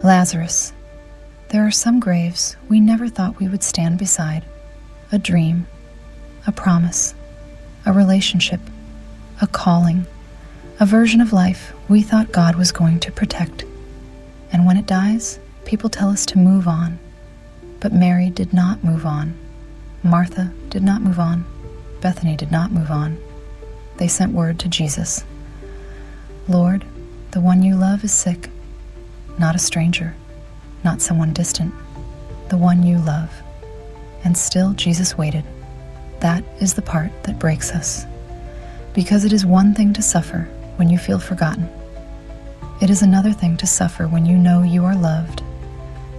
Lazarus. There are some graves we never thought we would stand beside. A dream, a promise, a relationship, a calling, a version of life we thought God was going to protect. And when it dies, people tell us to move on. But Mary did not move on. Martha did not move on. Bethany did not move on. They sent word to Jesus. Lord, the one you love is sick. Not a stranger, not someone distant, the one you love. And still Jesus waited. That is the part that breaks us. Because it is one thing to suffer when you feel forgotten. It is another thing to suffer when you know you are loved,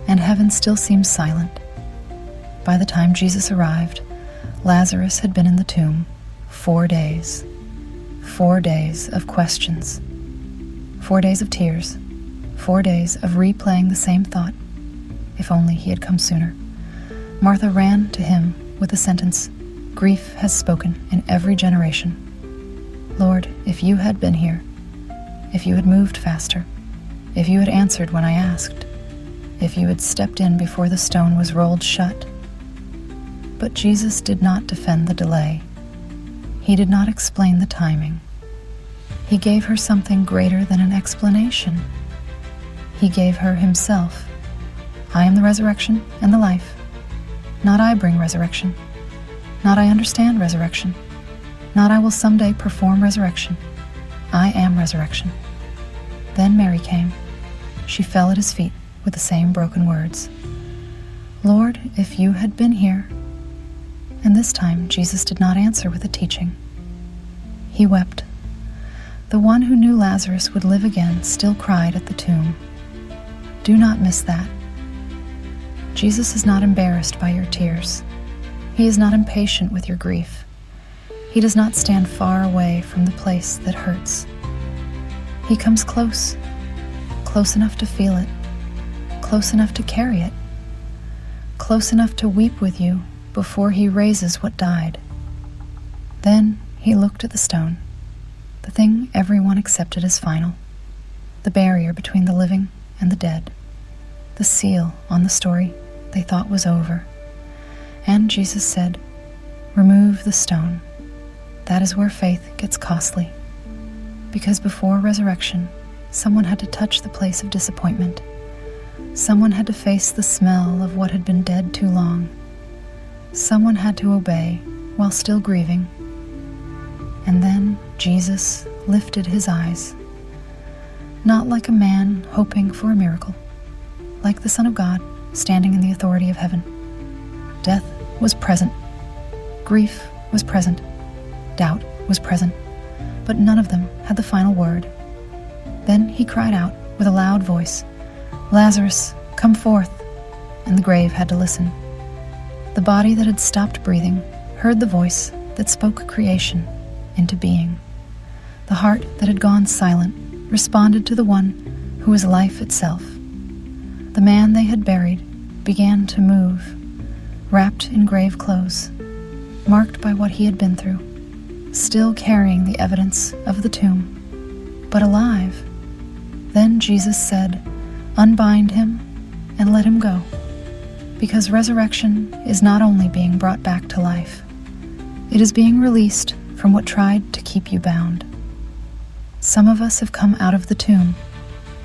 and heaven still seems silent. By the time Jesus arrived, Lazarus had been in the tomb 4 days. 4 days of questions. 4 days of tears. 4 days of replaying the same thought. If only he had come sooner. Martha ran to him with the sentence, "Grief has spoken in every generation." Lord, if you had been here, if you had moved faster, if you had answered when I asked, if you had stepped in before the stone was rolled shut. But Jesus did not defend the delay. He did not explain the timing. He gave her something greater than an explanation. He gave her himself. I am the resurrection and the life. Not I bring resurrection. Not I understand resurrection. Not I will someday perform resurrection. I am resurrection. Then Mary came. She fell at his feet with the same broken words. Lord, if you had been here. And this time Jesus did not answer with a teaching. He wept. The one who knew Lazarus would live again still cried at the tomb. Do not miss that. Jesus is not embarrassed by your tears. He is not impatient with your grief. He does not stand far away from the place that hurts. He comes close, close enough to feel it, close enough to carry it, close enough to weep with you before he raises what died. Then he looked at the stone, the thing everyone accepted as final, the barrier between the living and the dead, the seal on the story they thought was over. And Jesus said, "Remove the stone." That is where faith gets costly. Because before resurrection, someone had to touch the place of disappointment. Someone had to face the smell of what had been dead too long. Someone had to obey while still grieving. And then Jesus lifted his eyes, not like a man hoping for a miracle, like the Son of God standing in the authority of heaven. Death was present. Grief was present. Doubt was present. But none of them had the final word. Then he cried out with a loud voice, "Lazarus, come forth!" And the grave had to listen. The body that had stopped breathing heard the voice that spoke creation into being. The heart that had gone silent responded to the one who was life itself. The man they had buried began to move, wrapped in grave clothes, marked by what he had been through, still carrying the evidence of the tomb, but alive. Then Jesus said, "Unbind him and let him go," because resurrection is not only being brought back to life, it is being released from what tried to keep you bound. Some of us have come out of the tomb,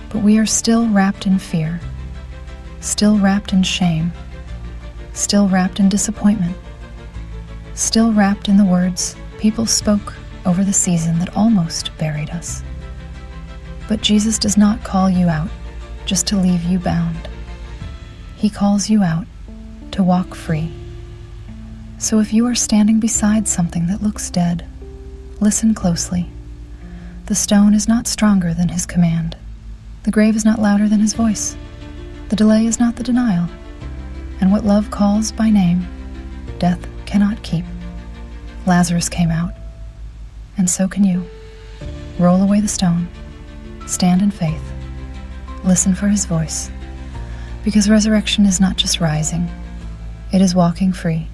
but we are still wrapped in fear, still wrapped in shame, still wrapped in disappointment, still wrapped in the words people spoke over the season that almost buried us. But Jesus does not call you out just to leave you bound. He calls you out to walk free. So if you are standing beside something that looks dead, listen closely. The stone is not stronger than his command. The grave is not louder than his voice. The delay is not the denial. And what love calls by name, death cannot keep. Lazarus came out, and so can you. Roll away the stone, stand in faith, listen for his voice, because resurrection is not just rising, it is walking free.